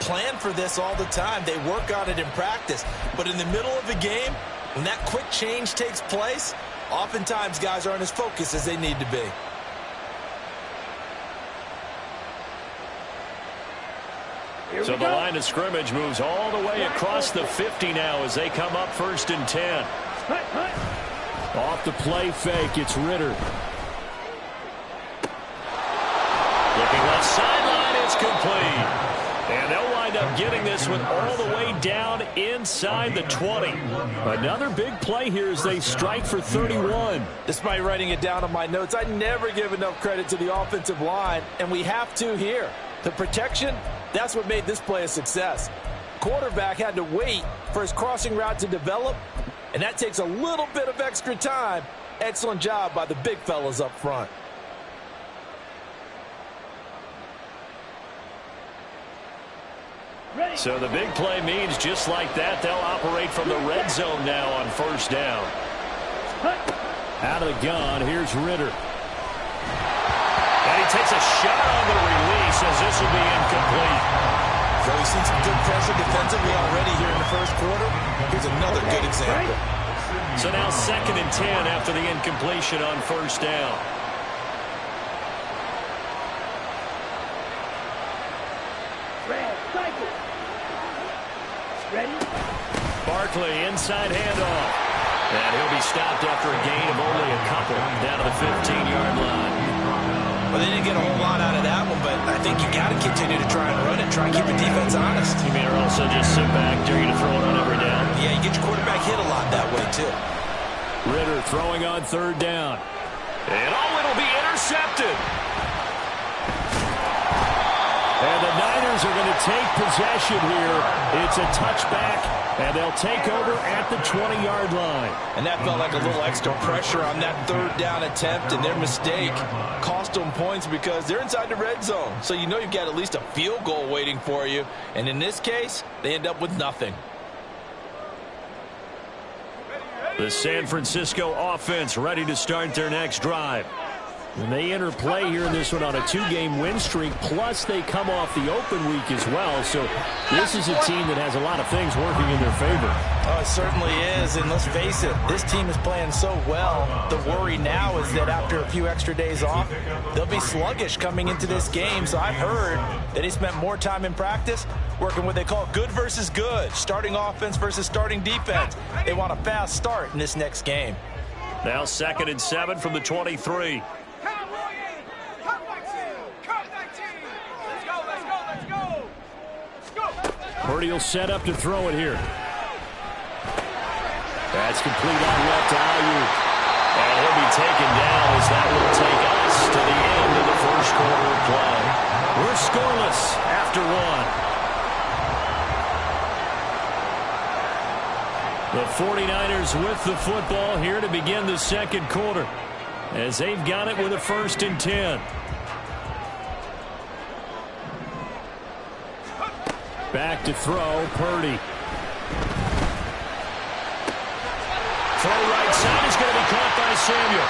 plan for this all the time. They work on it in practice. But in the middle of the game, when that quick change takes place, oftentimes guys aren't as focused as they need to be. So the line of scrimmage moves all the way across the 50 now as they come up 1st and 10. Off the play fake, it's Ritter. Looking left sideline, it's complete. And they'll wind up getting this one all the way down inside the 20. Another big play here as they strike for 31. Despite writing it down on my notes, I never give enough credit to the offensive line, and we have to here. The protection, that's what made this play a success. Quarterback had to wait for his crossing route to develop, and that takes a little bit of extra time. Excellent job by the big fellas up front. So the big play means just like that, they'll operate from the red zone now on 1st down. Out of the gun, here's Ritter. And he takes a shot on the release as this will be incomplete. So we've seen some good pressure defensively already here in the first quarter. Here's another good example. So now 2nd and 10 after the incompletion on 1st down. Barkley inside handoff. And he'll be stopped after a gain of only a couple down to the 15-yard line. Well, they didn't get a whole lot out of that one, but I think you got to continue to try and run it, try and keep the defense honest. You mean, or also just sit back, dare you to throw it on every down? Yeah, you get your quarterback hit a lot that way, too. Ritter throwing on 3rd down. And it'll be intercepted. And the Niners are going to take possession here. It's a touchback, and they'll take over at the 20-yard line. And that felt like a little extra pressure on that 3rd down attempt, and their mistake cost them points because they're inside the red zone. So you know you've got at least a field goal waiting for you. And in this case, they end up with nothing. The San Francisco offense ready to start their next drive. And they enter play here in this one on a 2-game win streak, plus they come off the open week as well. So this is a team that has a lot of things working in their favor. Oh, it certainly is, and let's face it, this team is playing so well. The worry now is that after a few extra days off, they'll be sluggish coming into this game. So I've heard that he spent more time in practice working what they call good versus good, starting offense versus starting defense. They want a fast start in this next game. Now 2nd and 7 from the 23. Purdy will set up to throw it here. That's complete on left to Ayuk. And he'll be taken down as that will take us to the end of the first quarter of play. We're scoreless after 1. The 49ers with the football here to begin the 2nd quarter as they've got it with a 1st and 10. Back to throw, Purdy. Throw right side is going to be caught by Samuel.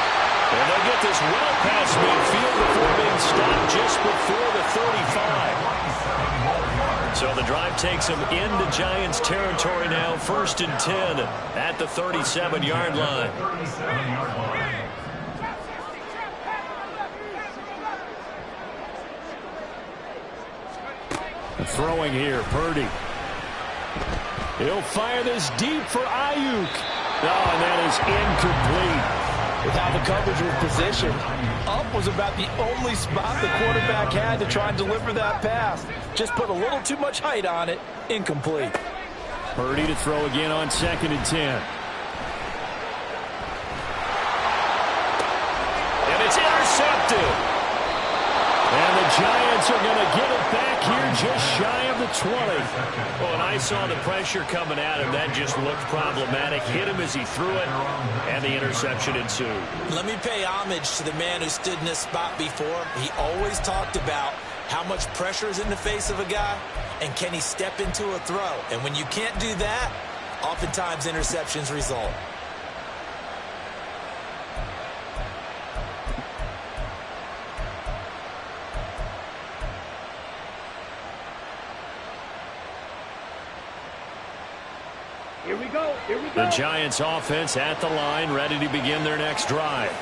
And they'll get this well past midfield before being stopped just before the 35. So the drive takes them into Giants territory now, 1st and 10 at the 37-yard line. Throwing here, Purdy. He'll fire this deep for Ayuk. Oh, and that is incomplete. With how the coverage was positioned, up was about the only spot the quarterback had to try and deliver that pass. Just put a little too much height on it. Incomplete. Purdy to throw again on 2nd and 10. And it's intercepted. And the Giants are going to get it back here just shy of the 20. Well, and I saw the pressure coming at him. That just looked problematic. Hit him as he threw it, and the interception ensued. Let me pay homage to the man who stood in this spot before. He always talked about how much pressure is in the face of a guy, and can he step into a throw. And when you can't do that, oftentimes interceptions result. The Giants offense at the line, ready to begin their next drive.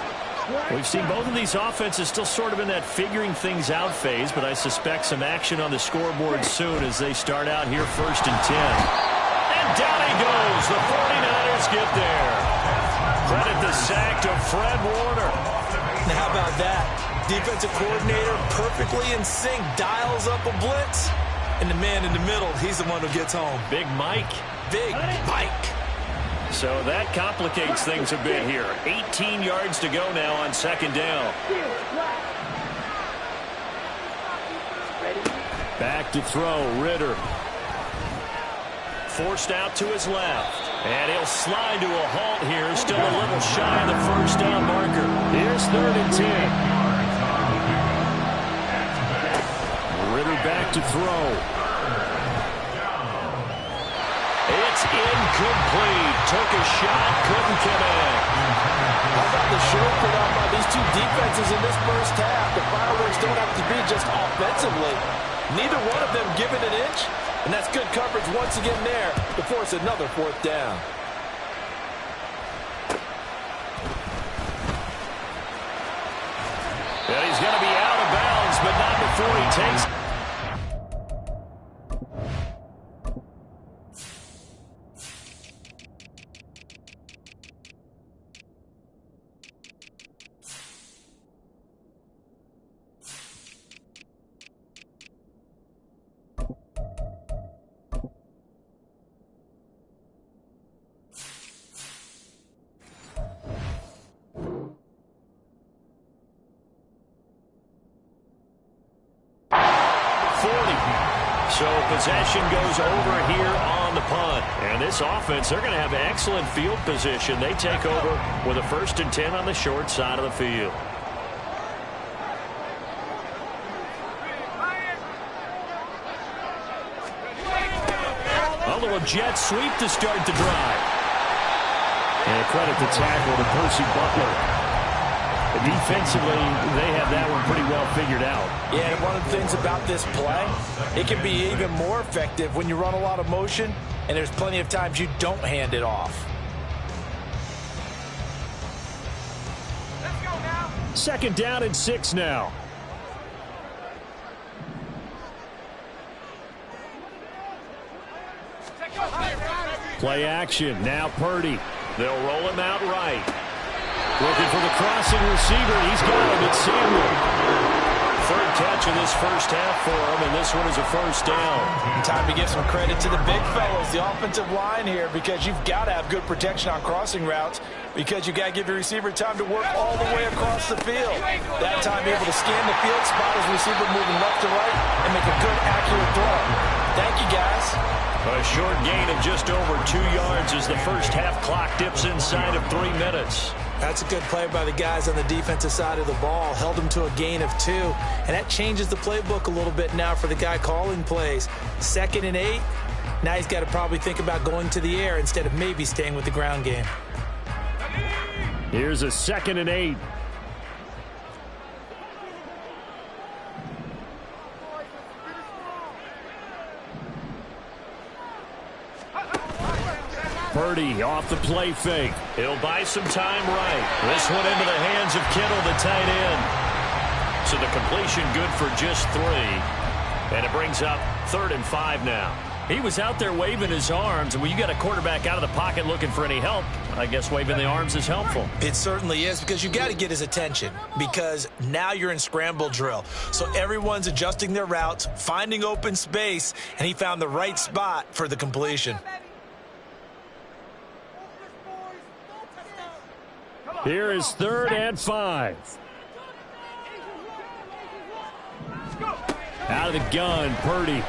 We've seen both of these offenses still sort of in that figuring things out phase, but I suspect some action on the scoreboard soon as they start out here 1st and 10. And down he goes. The 49ers get there. Credit the sack to Fred Warner. Now, how about that? Defensive coordinator perfectly in sync, dials up a blitz, and the man in the middle, he's the one who gets home. Big Mike. Big Mike. So that complicates things a bit here. 18 yards to go now on 2nd down. Back to throw, Ritter. Forced out to his left. And he'll slide to a halt here. Still a little shy of the 1st down marker. Here's 3rd and 10. Ritter back to throw. It's incomplete. Took a shot, couldn't connect. How about the show put on by these two defenses in this first half? The fireworks don't have to be just offensively. Neither one of them given an inch, and that's good coverage once again there to force another 4th down. And he's going to be out of bounds, but not before he takes. So possession goes over here on the punt. And this offense, they're going to have excellent field position. They take over with a 1st and 10 on the short side of the field. A little jet sweep to start the drive. And credit the tackle to Percy Butler. Defensively, they have that one pretty well figured out. Yeah, and one of the things about this play, it can be even more effective when you run a lot of motion, and there's plenty of times you don't hand it off. Let's go now. 2nd down and 6 now. Play action. Now Purdy. They'll roll him out right. Looking for the crossing receiver. He's got him. It's Samuel. 3rd catch of this first half for him, and this one is a 1st down. Time to give some credit to the big fellows, the offensive line here, because you've got to have good protection on crossing routes, because you've got to give your receiver time to work all the way across the field. That time able to scan the field, spot his receiver moving left to right, and make a good, accurate throw. Thank you, guys. A short gain of just over 2 yards as the first half clock dips inside of 3 minutes. That's a good play by the guys on the defensive side of the ball. Held them to a gain of 2. And that changes the playbook a little bit now for the guy calling plays. 2nd and 8. Now he's got to probably think about going to the air instead of maybe staying with the ground game. Here's a 2nd and 8. Purdy off the play fake. He'll buy some time right. This one into the hands of Kittle, the tight end. So the completion good for just 3. And it brings up 3rd and 5 now. He was out there waving his arms, and when you got a quarterback out of the pocket looking for any help, I guess waving the arms is helpful. It certainly is, because you got to get his attention, because now you're in scramble drill. So everyone's adjusting their routes, finding open space, and he found the right spot for the completion. Here is 3rd and 5. Out of the gun, Purdy. And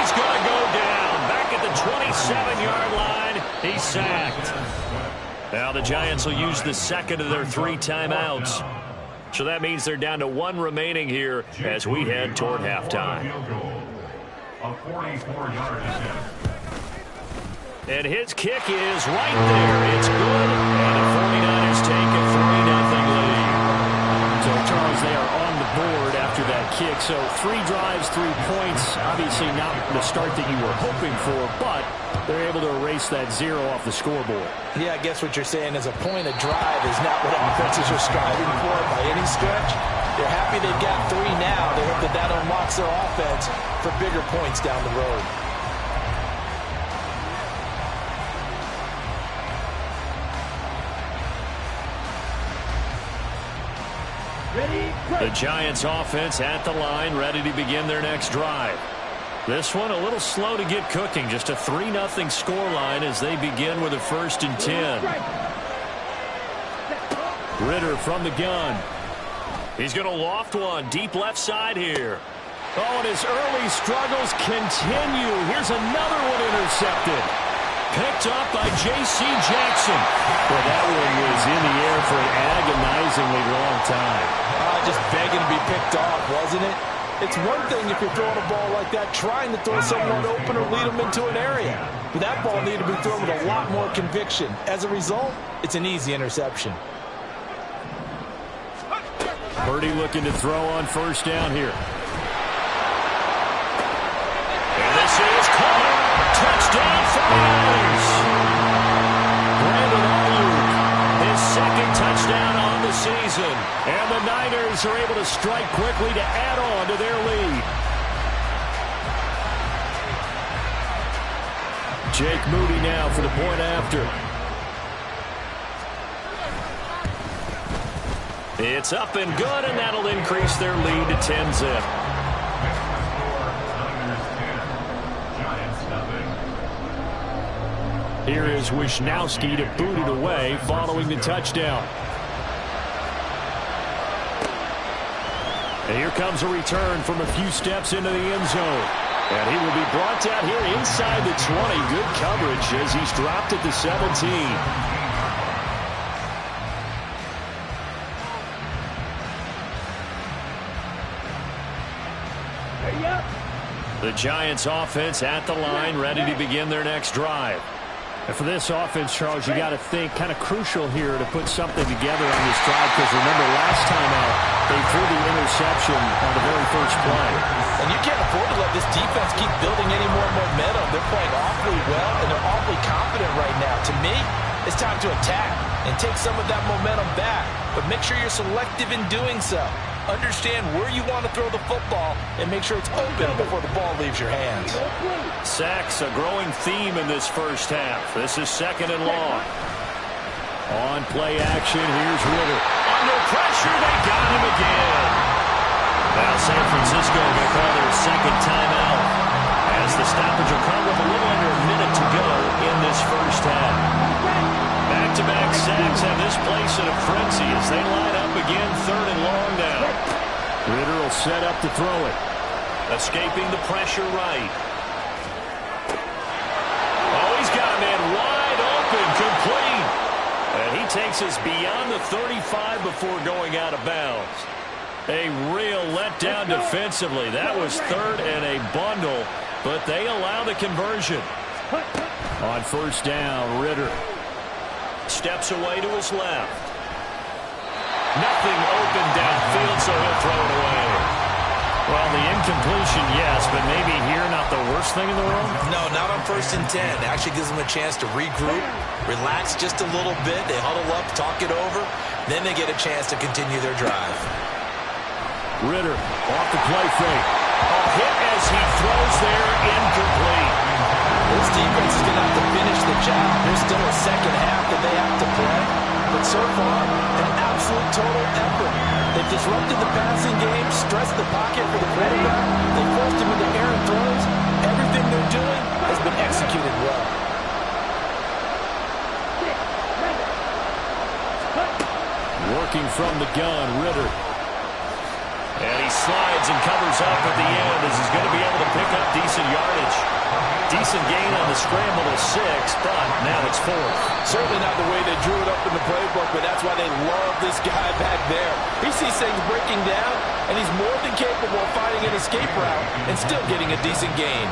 he's going to go down. Back at the 27-yard line. He's sacked. Now the Giants will use the 2nd of their 3 timeouts. So that means they're down to 1 remaining here as we head toward halftime. And his kick is right there. It's good. And the 49ers take a 3-0 lead. So, Charles, they are on the board after that kick. So 3 drives, 3 points. Obviously not the start that you were hoping for, but they're able to erase that 0 off the scoreboard. Yeah, I guess what you're saying is a point of drive is not what offenses are striving for by any stretch. They're happy they've got 3 now. They hope that that unlocks their offense for bigger points down the road. The Giants offense at the line, ready to begin their next drive. This one a little slow to get cooking. Just a 3-0 scoreline as they begin with a 1st and 10. Ridder from the gun. He's going to loft one deep left side here. Oh, and his early struggles continue. Here's another one intercepted. Picked up by J.C. Jackson. Well, that one was in the air for an agonizingly long time. Just begging to be picked off, wasn't it? It's one thing if you're throwing a ball like that, trying to throw someone open or lead them into an area. But that ball needed to be thrown with a lot more conviction. As a result, it's an easy interception. Purdy looking to throw on 1st down here. And this is caught. Touchdown for the Niners. Brandon Ayuk, his 2nd touchdown on the season. And the Niners are able to strike quickly to add on to their lead. Jake Moody now for the point after. It's up and good, and that'll increase their lead to 10-zip. Here is Wisnowski to boot it away following the touchdown. And here comes a return from a few steps into the end zone. And he will be brought down here inside the 20. Good coverage as he's dropped at the 17. The Giants offense at the line, ready to begin their next drive. And for this offense, Charles, you got to think kind of crucial here to put something together on this drive, because remember last time out they threw the interception on the very first play. And you can't afford to let this defense keep building any more momentum. They're playing awfully well, and they're awfully confident right now. To me, it's time to attack and take some of that momentum back, but make sure you're selective in doing so. Understand where you want to throw the football and make sure it's open before the ball leaves your hands. Sacks, a growing theme in this first half. This is 2nd and long. On play action, here's Ridder. Under pressure, they got him again. Now San Francisco going to call their 2nd timeout as the stoppage will come with a little under a minute to go in this first half. Back-to-back sacks have this place in a frenzy as they line up again 3rd and long now. Ridder will set up to throw it. Escaping the pressure right. Oh, he's got a man wide open, complete. And he takes us beyond the 35 before going out of bounds. A real letdown defensively. That was 3rd and a bundle, but they allow the conversion. On 1st down, Ridder steps away to his left. Nothing open downfield, so he'll throw it away. Well, the incompletion, yes, but maybe here not the worst thing in the world? No, not on 1st and 10. It actually gives them a chance to regroup, relax just a little bit. They huddle up, talk it over. Then they get a chance to continue their drive. Ridder off the play fake. A hit as he throws there, incomplete. This defense is going to have to finish the job. There's still a 2nd half that they have to play. But so far, an absolute total effort. They've disrupted the passing game, stressed the pocket for the quarterback. They forced him into errant throws. Everything they're doing has been executed well. Working from the gun, Ridder. And he slides and covers up at the end as he's going to be able to pick up decent yardage. Decent gain on the scramble to 6, but now it's 4th. Certainly not the way they drew it up in the playbook, but that's why they love this guy back there. He sees things breaking down, and he's more than capable of finding an escape route and still getting a decent gain.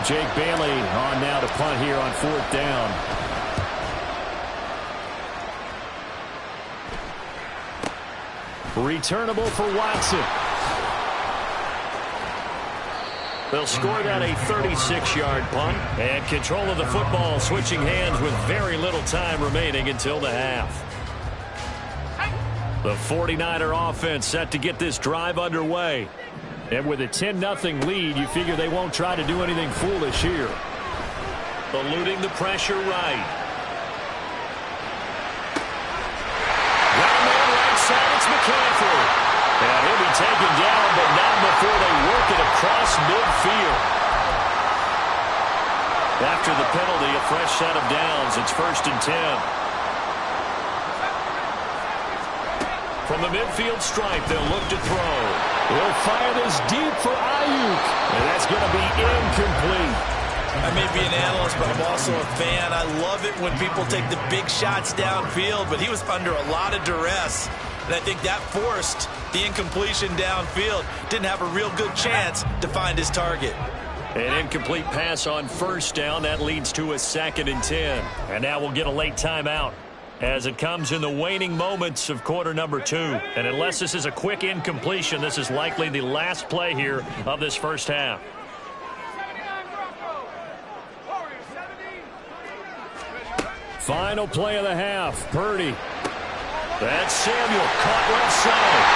Jake Bailey on now to punt here on 4th down. Returnable for Watson. They'll score that a 36-yard punt. And control of the football switching hands with very little time remaining until the half. The 49er offense set to get this drive underway. And with a 10-0 lead, you figure they won't try to do anything foolish here. Eluding the pressure right. Down there right side, it's McCaffrey. And he'll be taken down, but not before they work it across midfield. After the penalty, a fresh set of downs. It's 1st and 10. From the midfield stripe, they'll look to throw. He'll fire this deep for Ayuk. And that's going to be incomplete. I may be an analyst, but I'm also a fan. I love it when people take the big shots downfield, but he was under a lot of duress. And I think that forced the incompletion downfield. Didn't have a real good chance to find his target. An incomplete pass on 1st down. That leads to a 2nd and 10. And now we'll get a late timeout as it comes in the waning moments of quarter number 2. And unless this is a quick incompletion, this is likely the last play here of this first half. Final play of the half. Purdy. That's Samuel caught left side.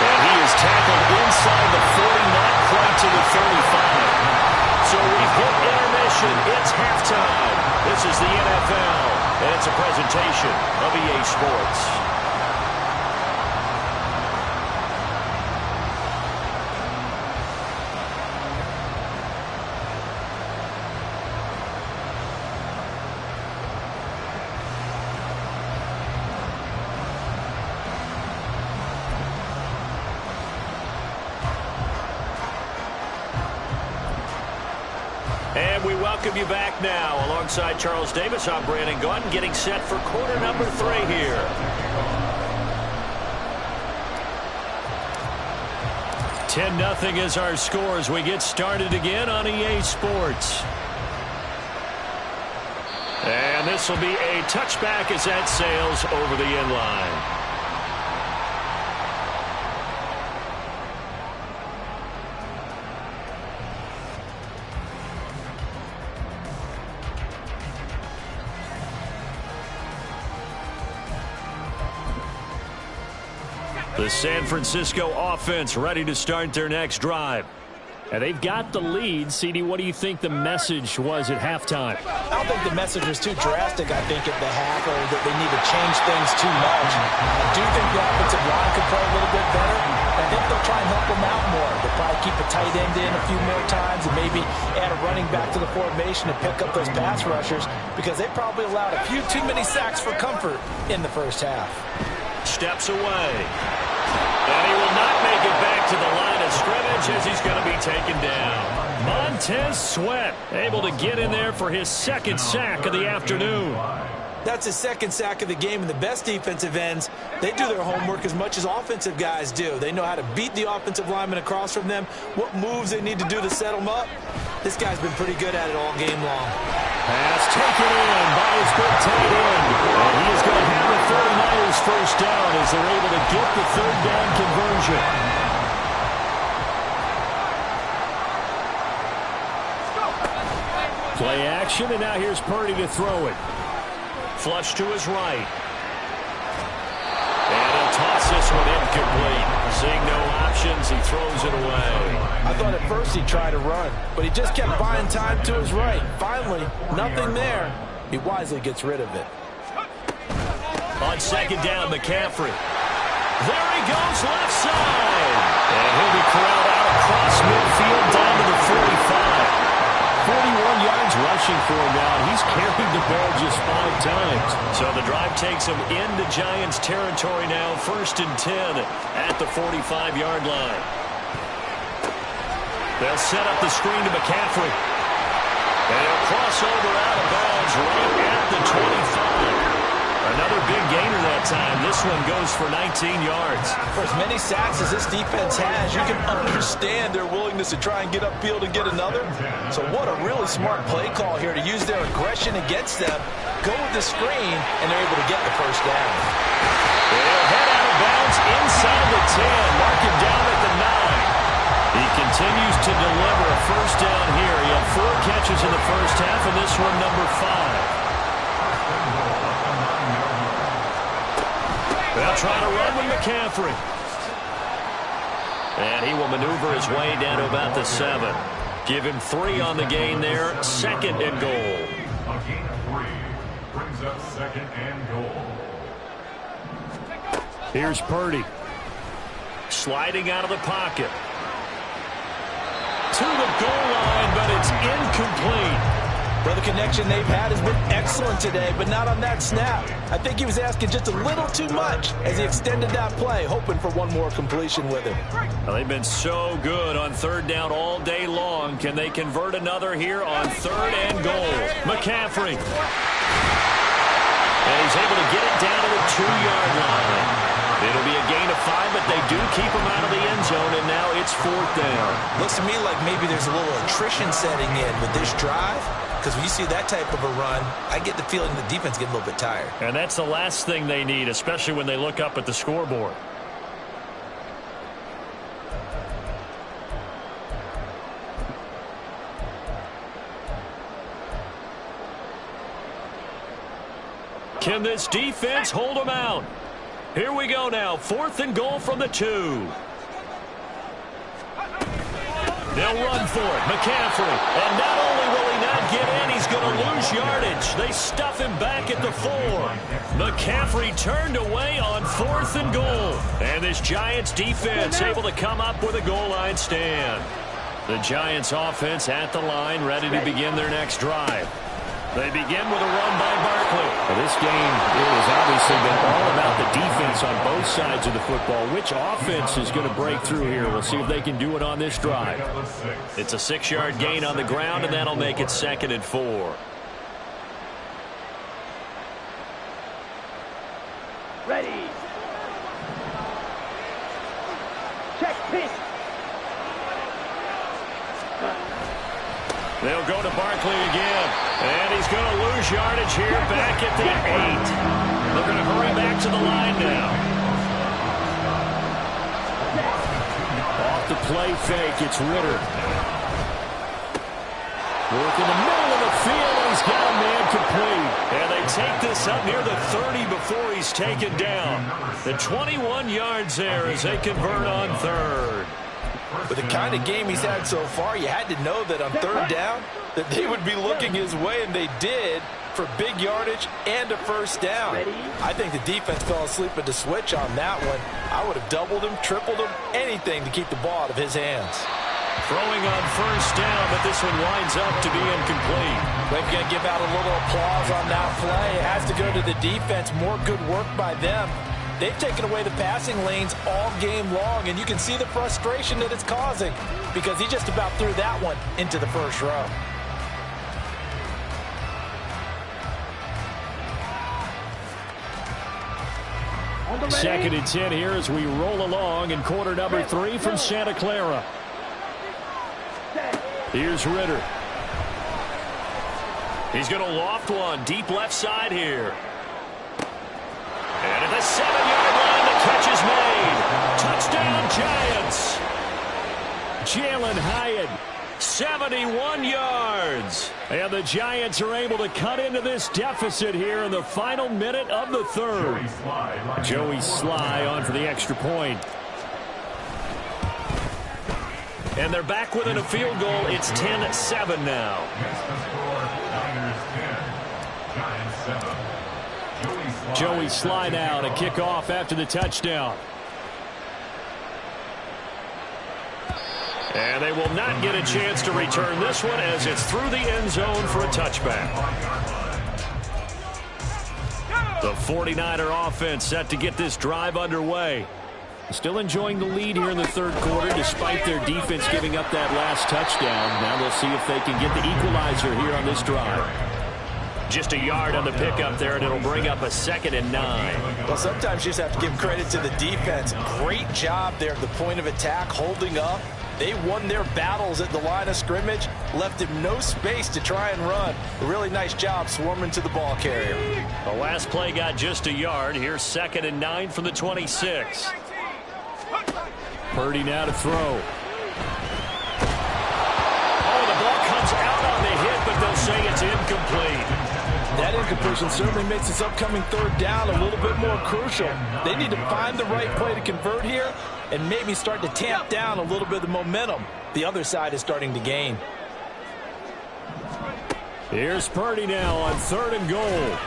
And he is tackled inside the 40, not quite to the 35. So we've hit intermission. It's halftime. This is the NFL, and it's a presentation of EA Sports. And we welcome you back now. Alongside Charles Davis, I'm Brandon Gaudin, getting set for quarter number 3 here. $10-0 is our score as we get started again on EA Sports. And this will be a touchback as that sails over the end line. The San Francisco offense ready to start their next drive. And they've got the lead. CD, what do you think the message was at halftime? I don't think the message was too drastic, I think, at the half, or that they need to change things too much. I do think the offensive line could play a little bit better. I think they'll try and help them out more. They'll probably keep a tight end in a few more times and maybe add a running back to the formation to pick up those pass rushers, because they probably allowed a few too many sacks for comfort in the first half. Steps away. And he will not make it back to the line of scrimmage as he's going to be taken down. Montez Sweat able to get in there for his 2nd sack of the afternoon. That's his 2nd sack of the game, and the best defensive ends, they do their homework as much as offensive guys do. They know how to beat the offensive lineman across from them, what moves they need to do to set them up. This guy's been pretty good at it all game long. Pass taken in by his good tight end. And he is going to have the 49ers first down as they're able to get the 3rd down conversion. Play action, and now here's Purdy to throw it. Flush to his right. And he'll toss this one incomplete. Seeing no options, he throws it away. I thought at first he'd try to run, but he just kept buying time to his right. Finally, nothing there. He wisely gets rid of it. On 2nd down, McCaffrey. There he goes, left side. And he'll be corralled out across midfield down to the 45. 41 yards rushing for him now. He's carried the ball just 5 times. So the drive takes him into Giants territory now. 1st and 10 at the 45-yard line. They'll set up the screen to McCaffrey. And he'll cross over out of bounds right at the 25. Another big gainer that time. This one goes for 19 yards. For as many sacks as this defense has, you can understand their willingness to try and get upfield and get another. So what a really smart play call here to use their aggression against them, go with the screen, and they're able to get the first down. They'll head out of bounds inside the 10. Mark him down at the 9. He continues to deliver a 1st catches in the first half, and this one number 5. They'll try to run with McCaffrey. And he will maneuver his way down to about the 7. Give him 3 on the gain there. 2nd and goal. A gain of 3 brings up 2nd and goal. Here's Purdy. Sliding out of the pocket. To the goal line, but it's incomplete. Well, the connection they've had has been excellent today, but not on that snap. I think he was asking just a little too much as he extended that play, hoping for one more completion with it. Well, they've been so good on 3rd down all day long. Can they convert another here on 3rd and goal? McCaffrey. And he's able to get it down to the 2-yard line. It'll be a gain of 5, but they do keep him out of the end zone, and now it's 4th down. Looks to me like maybe there's a little attrition setting in with this drive, because when you see that type of a run, I get the feeling the defense getting a little bit tired. And that's the last thing they need, especially when they look up at the scoreboard. Can this defense hold them out? Here we go now. 4th and goal from the 2. They'll run for it. McCaffrey. And not only will he not get in, he's going to lose yardage. They stuff him back at the 4. McCaffrey turned away on 4th and goal. And this Giants defense able to come up with a goal line stand. The Giants offense at the line, ready to begin their next drive. They begin with a run by Barkley. Well, this game has obviously been all about the defense on both sides of the football. Which offense is going to break through here? We'll see if they can do it on this drive. It's a 6-yard gain on the ground, and that'll make it 2nd and 4. Ready. Check pitch. They'll go to Barkley again. And he's going to lose yardage here back at the 8. They're going to hurry back to the line now. Off the play fake, it's Ritter. Work in the middle of the field, and he's got a man complete. And they take this up near the 30 before he's taken down. The 21 yards there as they convert on 3rd. With the kind of game he's had so far, you had to know that on 3rd down that they would be looking his way, and they did, for big yardage and a 1st down. I think the defense fell asleep at the switch on that one. I would have doubled him, tripled him, anything to keep the ball out of his hands. Throwing on 1st down, but this one winds up to be incomplete. They've got to give out a little applause on that play. It has to go to the defense. More good work by them. They've taken away the passing lanes all game long, and you can see the frustration that it's causing because he just about threw that one into the 1st row. Second and 10 here as we roll along in quarter number 3 from Santa Clara. Here's Ritter. He's going to loft one deep left side here. And at the 7-yard line, the catch is made. Touchdown, Giants. Jalen Hyatt. 71 yards. And the Giants are able to cut into this deficit here in the final minute of the 3rd. Joey Sly on for the extra point. And they're back within a field goal. It's 10-7 now. Joey Sly now to kick off after the touchdown. And they will not get a chance to return this one as it's through the end zone for a touchback. The 49er offense set to get this drive underway. Still enjoying the lead here in the 3rd quarter despite their defense giving up that last touchdown. Now they'll see if they can get the equalizer here on this drive. Just a yard on the pickup there, and it'll bring up a 2nd and 9. Well, sometimes you just have to give credit to the defense. Great job there at the point of attack, holding up. They won their battles at the line of scrimmage, left him no space to try and run. A really nice job swarming to the ball carrier. The last play got just a yard. Here's 2nd and 9 from the 26. Purdy now to throw. Oh, the ball comes out on the hit, completion certainly makes this upcoming third down a little bit more crucial. They need to find the right play to convert here and maybe start to tamp down a little bit of the momentum the other side is starting to gain. Here's Purdy now on 3rd and goal.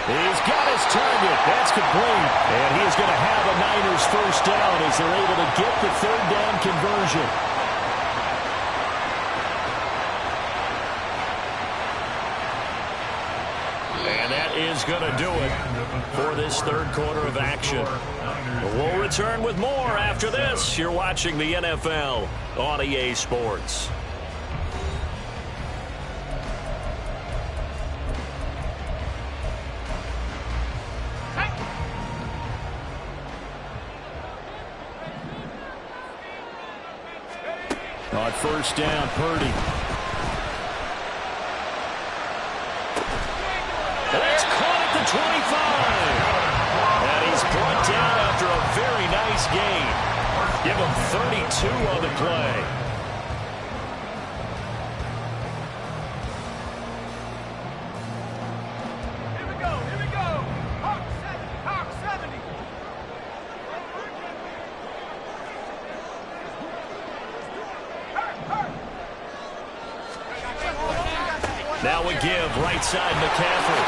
He's got his target. That's complete. And he's going to have a Niners first down as they're able to get the 3rd down conversion. And that is going to do it for this 3rd quarter of action. We'll return with more after this. You're watching the NFL on EA Sports. On 1st down, Purdy. That's caught at the 25. And he's brought down after a very nice gain. Give him 32 on the play. Here we go, here we go. Hawk 70. Now we give right side McCaffrey.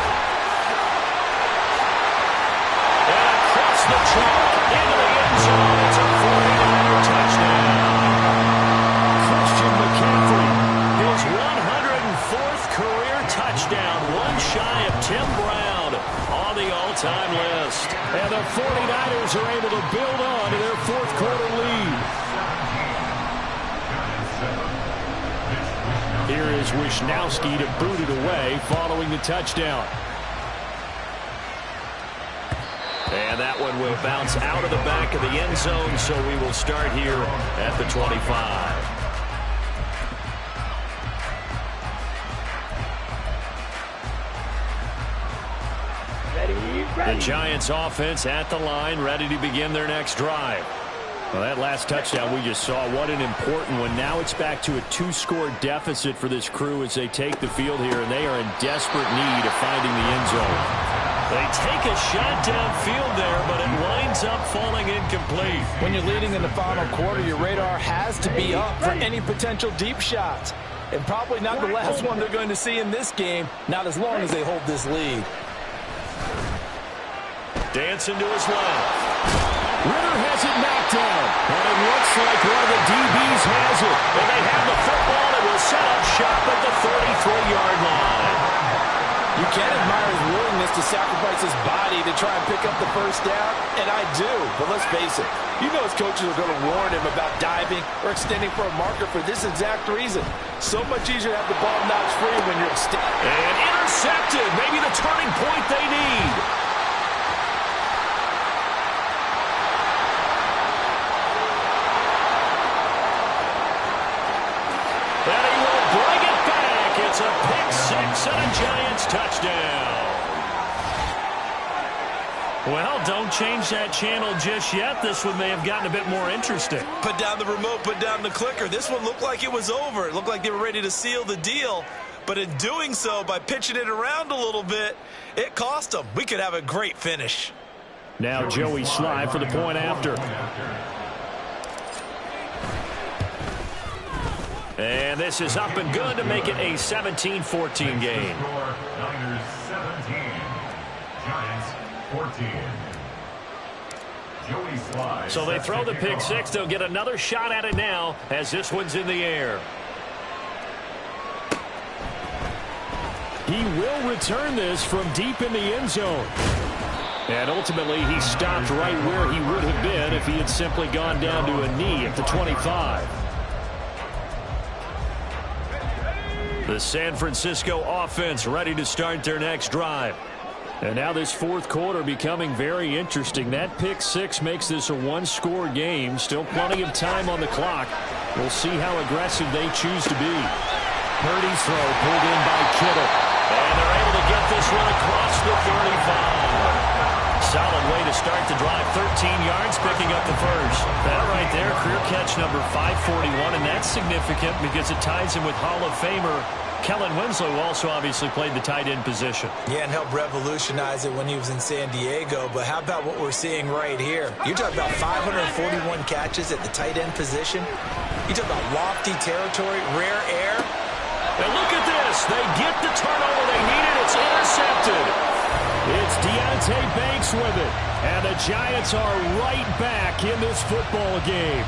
And across the chalk into the end zone. It's a 49er touchdown. Christian McCaffrey, his 104th career touchdown, one shy of Tim Brown on the all-time list. And the 49ers are able to build on to their 4th quarter lead. Here is Wishnowsky to boot it away following the touchdown. And that one will bounce out of the back of the end zone, so we will start here at the 25. Ready. The Giants offense at the line, ready to begin their next drive. Well, that last touchdown we just saw, what an important one. Now it's back to a 2-score deficit for this crew as they take the field here, and they are in desperate need of finding the end zone. They take a shot downfield there, but it winds up falling incomplete. When you're leading in the final quarter, your radar has to be up for any potential deep shots. And probably not the last one they're going to see in this game, not as long as they hold this lead. Dancing to his left. Ritter has it knocked down, and it looks like one of the DBs has it. And they have the football, and will set up shop at the 33-yard line. You can't admire his willingness to sacrifice his body to try and pick up the first down, and I do. But let's face it, you know his coaches are going to warn him about diving or extending for a marker for this exact reason. So much easier to have the ball knocked free when you're extending. And intercepted, maybe the turning point they need. And he will bring it back. It's a pick-6 and a Giants touchdown. Well, don't change that channel just yet. This one may have gotten a bit more interesting. Put down the remote, put down the clicker. This one looked like it was over. It looked like they were ready to seal the deal. But in doing so, by pitching it around a little bit, it cost them. We could have a great finish. Now Joey Slye for the point after. And this is up and good to make it a 17-14 game. Niners 17, Giants 14. Joey Slye. So they throw the pick-6. They'll get another shot at it now as this one's in the air. He will return this from deep in the end zone. And ultimately, he stopped right where he would have been if he had simply gone down to a knee at the 25. The San Francisco offense ready to start their next drive. And now this 4th quarter becoming very interesting. That pick-6 makes this a 1-score game. Still plenty of time on the clock. We'll see how aggressive they choose to be. Purdy's throw pulled in by Kittle. And they're able to get this one across the 35. Solid way to start the drive. 13 yards, picking up the first. That right there, career catch number 541, and that's significant because it ties him with Hall of Famer Kellen Winslow also obviously played the tight end position. Yeah, and helped revolutionize it when he was in San Diego. But how about what we're seeing right here? You're talking about 541 catches at the tight end position. You talk about lofty territory, rare air. And look at this. They get the turnover they needed. It's intercepted. It's Deonte Banks with it. And the Giants are right back in this football game.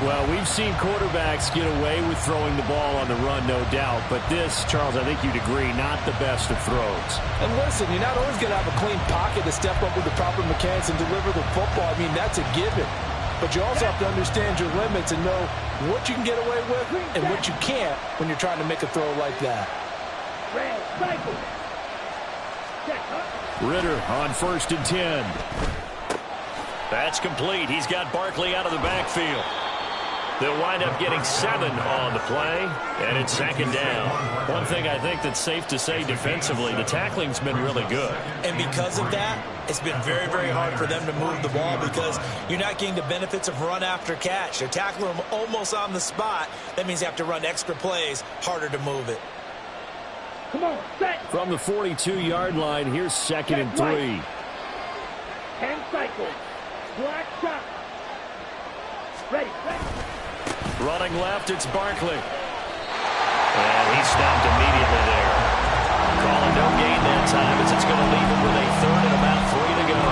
Well, we've seen quarterbacks get away with throwing the ball on the run, no doubt. But this, Charles, I think you'd agree, not the best of throws. And listen, you're not always going to have a clean pocket to step up with the proper mechanics and deliver the football. I mean, that's a given. But you also have to understand your limits and know what you can get away with and what you can't when you're trying to make a throw like that. Ritter on 1st and 10. That's complete. He's got Barkley out of the backfield. They'll wind up getting 7 on the play, and it's 2nd down. One thing I think that's safe to say defensively, the tackling's been really good. And because of that, it's been very, very hard for them to move the ball because you're not getting the benefits of run after catch. They're tackling them almost on the spot. That means you have to run extra plays, harder to move it. Come on, set. From the 42-yard line, here's 2nd and 3. 10 cycles. Black shot. Ready. Running left, it's Barkley. And he stopped immediately there. Calling no gain that time as it's going to leave him with a 3rd and about 3 to go.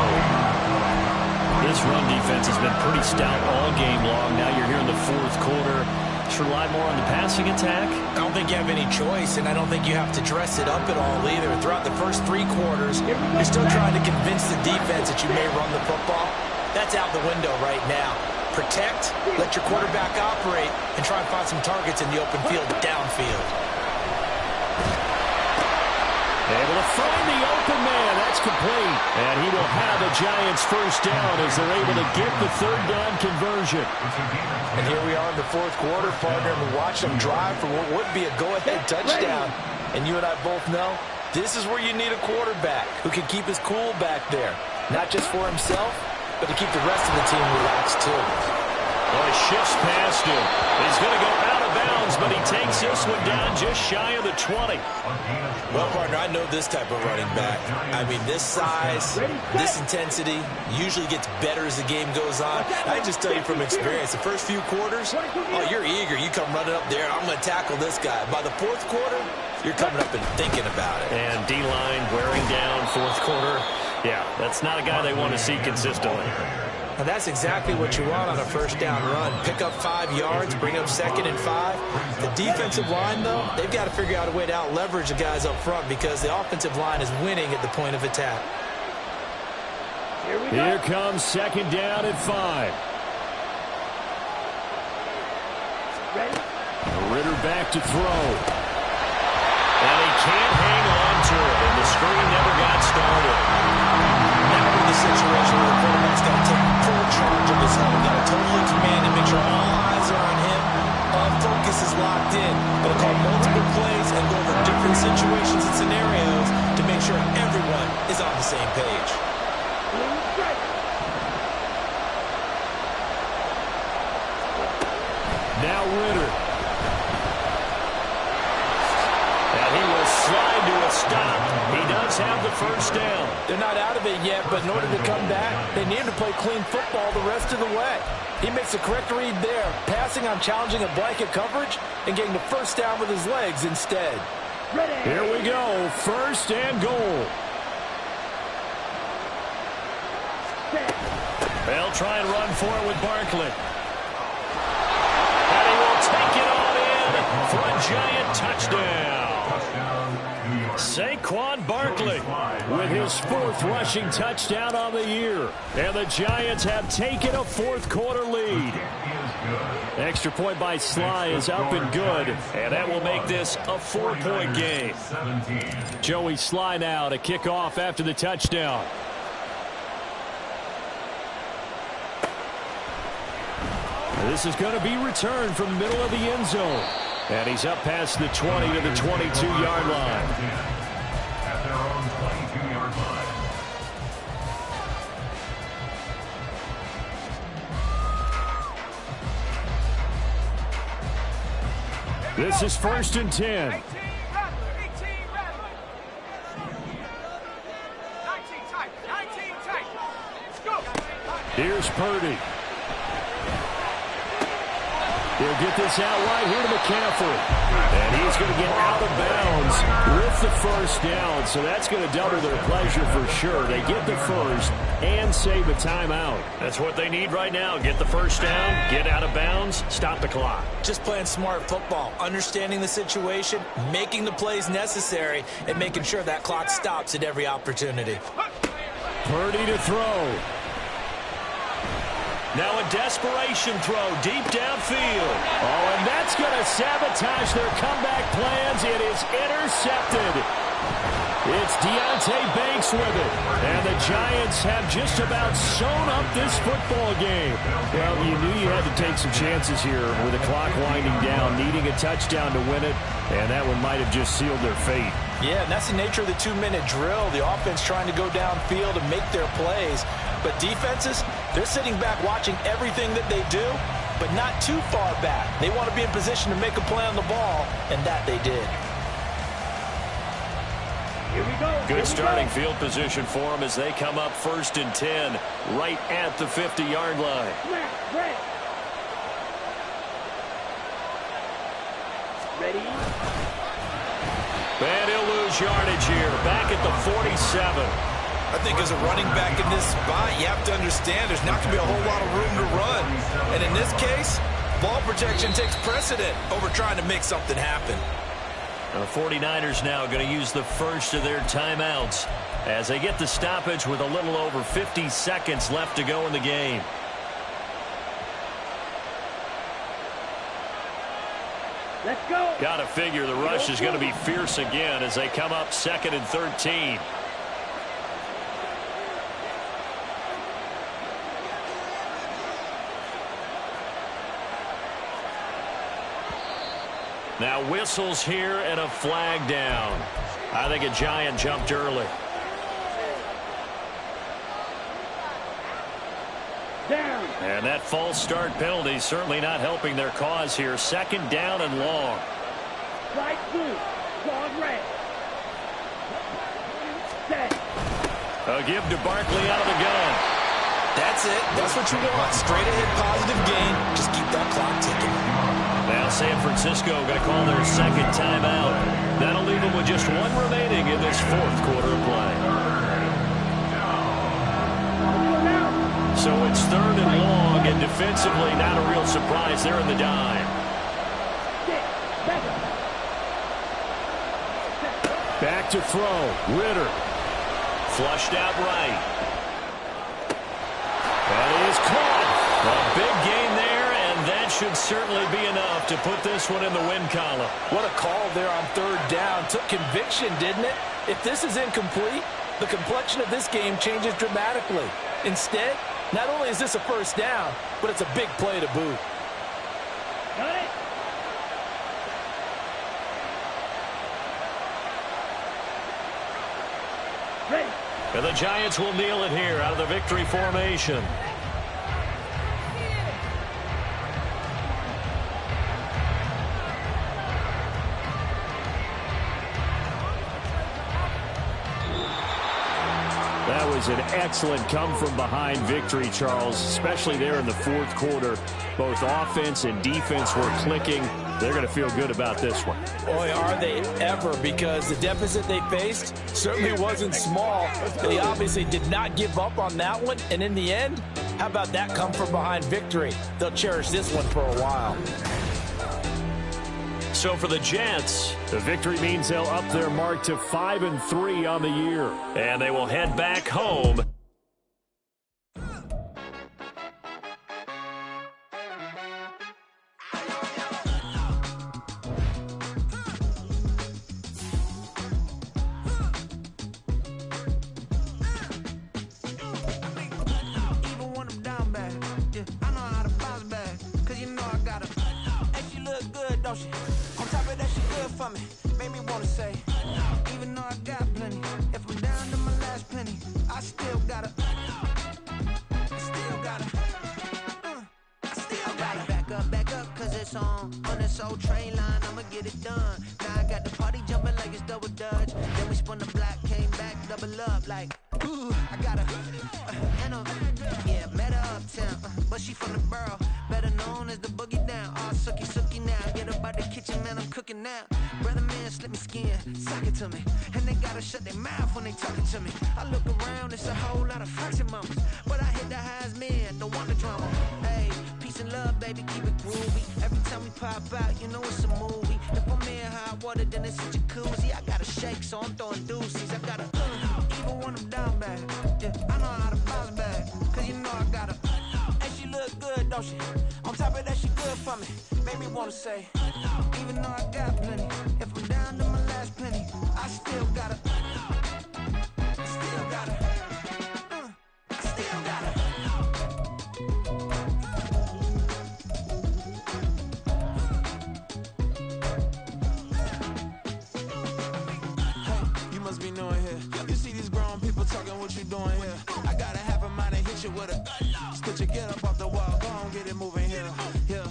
This run defense has been pretty stout all game long. Now you're here in the 4th quarter. Should rely more on the passing attack? I don't think you have any choice, and I don't think you have to dress it up at all either. Throughout the first 3 quarters, you're still trying to convince the defense that you may run the football. That's out the window right now. Protect, let your quarterback operate, and try and find some targets in the open field downfield. Able to find the open man. That's complete. And he will have a Giants 1st down as they're able to get the 3rd down conversion. And here we are in the 4th quarter, partner, and we watch them drive for what would be a go-ahead touchdown. And you and I both know this is where you need a quarterback who can keep his cool back there. Not just for himself, but to keep the rest of the team relaxed too. Well, he shifts past him. He's going to go out of bounds, but he takes this one down just shy of the 20. Well, partner, I know this type of running back. I mean, this size, this intensity usually gets better as the game goes on. I just tell you from experience, the first few quarters, oh, you're eager. You come running up there, I'm going to tackle this guy. By the 4th quarter, you're coming up and thinking about it. And D-line wearing down 4th quarter. Yeah, that's not a guy they want to see consistently. And that's exactly what you want on a 1st down run. Pick up 5 yards, bring up 2nd and 5. The defensive line, though, they've got to figure out a way to out-leverage the guys up front because the offensive line is winning at the point of attack. Here comes 2nd down at 5. Ready. Ritter back to throw. And he can't hang on to it, and the screen never got started. Never in the situation where the quarterback's got to take full charge of his home. Got to totally command and make sure all eyes are on him. All focus is locked in. Got to call multiple plays and go over different situations and scenarios to make sure everyone is on the same page. Now Ritter. And he will slide to a stop. He does have the 1st down. They're not out of it yet, but in order to come back, they need to play clean football the rest of the way. He makes the correct read there, passing on challenging a blanket coverage and getting the 1st down with his legs instead. Ready. Here we go, 1st and goal. They'll try and run for it with Barkley. And he will take it all in for a Giant touchdown. Saquon Barkley with his 4th rushing touchdown on the year. And the Giants have taken a 4th quarter lead. Extra point by Sly is up and good. And that will make this a 4-point game. Joey Sly now to kick off after the touchdown. This is going to be returned from the middle of the end zone. And he's up past the 20 to the 22-yard line. At their own 22-yard line. This is 1st and 10. Here's Purdy. He'll get this out right here to McCaffrey. And he's going to get out of bounds with the first down. So that's going to double their pleasure for sure. They get the first and save a timeout. That's what they need right now. Get the first down, get out of bounds, stop the clock. Just playing smart football, understanding the situation, making the plays necessary, and making sure that clock stops at every opportunity. Purdy to throw. Now a desperation throw deep downfield. Oh, and that's going to sabotage their comeback plans. It is intercepted. It's Deonte Banks with it. And the Giants have just about sewn up this football game. Well, you knew you had to take some chances here with the clock winding down, needing a touchdown to win it, and that one might have just sealed their fate. Yeah, and that's the nature of the 2-minute drill. The offense trying to go downfield and make their plays. But defenses, they're sitting back watching everything that they do, but not too far back. They want to be in position to make a play on the ball, and that they did. Here we go. Good starting field position for them as they come up 1st and 10 right at the 50-yard line. Ready? And he'll lose yardage here, back at the 47. I think as a running back in this spot, you have to understand there's not going to be a whole lot of room to run. And in this case, ball protection takes precedent over trying to make something happen. The 49ers now going to use the first of their timeouts as they get the stoppage with a little over 50 seconds left to go in the game. Let's go. Got to figure the rush is going to be fierce again as they come up 2nd and 13. Now whistles here and a flag down. I think a Giant jumped early. Down. And that false start penalty certainly not helping their cause here. 2nd down and long. Right through. Long red. Set. A give to Barkley out of the gun. That's it. That's what you want. Straight ahead positive gain. Just keep that clock ticking. Now San Francisco going to call their 2nd timeout. That'll leave them with just one remaining in this 4th quarter of play. So it's 3rd and long, and defensively not a real surprise. They're in the dime. Back to throw. Ritter. Flushed out right. That is caught. A big gain there, and that should certainly be enough to put this one in the win column. What a call there on 3rd down. Took conviction, didn't it? If this is incomplete, the complexion of this game changes dramatically. Instead, not only is this a 1st down, but it's a big play to boot. Got it. Ready. And the Giants will kneel it here out of the victory formation. That was an excellent come-from-behind victory, Charles, especially there in the 4th quarter. Both offense and defense were clicking. They're going to feel good about this one. Boy, are they ever, because the deficit they faced certainly wasn't small. They obviously did not give up on that one, and in the end, how about that come-from-behind victory? They'll cherish this one for a while. So for the Jets, the victory means they'll up their mark to 5-3 on the year. And they will head back home. Ooh, I got a yeah, met her uptown, but she from the borough, better known as the boogie down. All sookie now, get up out the kitchen, man, I'm cooking now. Brother man, slip me skin, suck it to me, and they gotta shut their mouth when they talking to me. I look around, it's a whole lot of foxy mamas, but I hit the highs, man, don't want the drama. Hey, peace and love, baby, keep it groovy. Every time we pop out, you know it's a movie. If I'm in hot water, then it's a jacuzzi. I gotta shake, so I'm throwing deuces. I gotta even when I'm down bad. Yeah, I know how to bounce back, cause you know I gotta. And she look good, don't she? On top of that, she good for me. Made me wanna say, even though I got plenty, if I'm down to my last penny, I still gotta. I still gotta. I still gotta. Hey, you must be new in here. You see these grown people talking, what you doing here? I gotta have a mind and hit you with a. Spit your get up off the wall, go on, get it moving here. Yeah.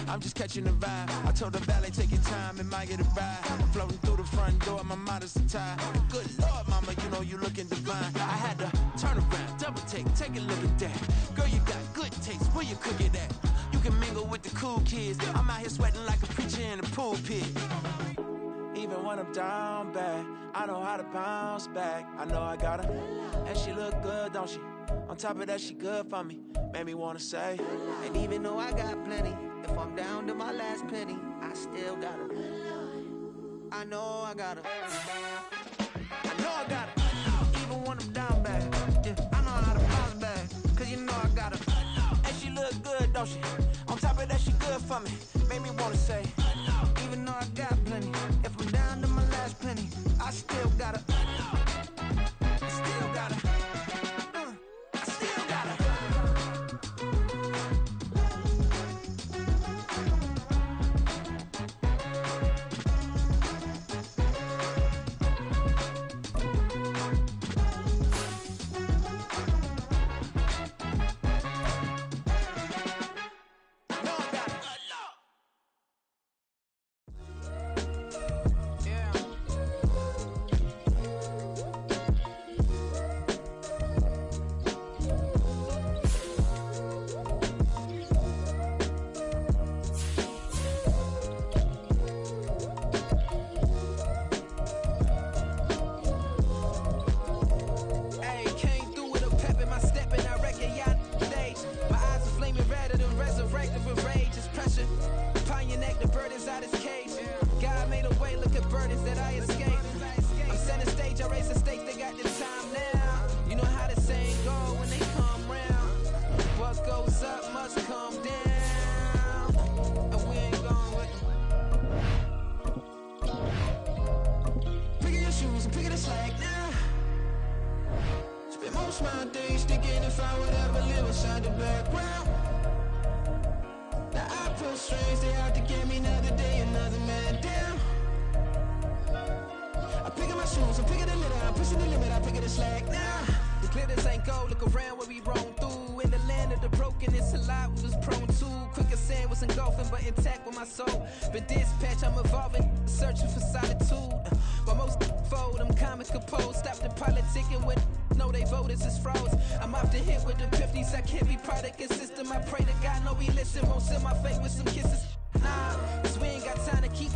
I'm just catching the vibe. I told the valet, take your time, it might get a ride. I'm floating through the front door, my modest attire. Good Lord, mama, you know you looking divine. I had to turn around, double take a look at that. Girl, you got good taste, where you cook it at? You can mingle with the cool kids. I'm out here sweating like a preacher in a pulpit. Even when I'm down bad, I know how to bounce back. I know I got her, and she look good, don't she? On top of that, she good for me. Made me wanna say, and even though I got plenty, if I'm down to my last penny, I still gotta. I know I gotta. I know I gotta. Even when I'm down bad, yeah, I know how to bounce back, cause you know I gotta. And she look good, don't she? On top of that, she good for me. Made me wanna say, even though I got plenty, if I'm down to my last penny, I still gotta. I still gotta. I still gotta.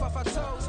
Off our toes.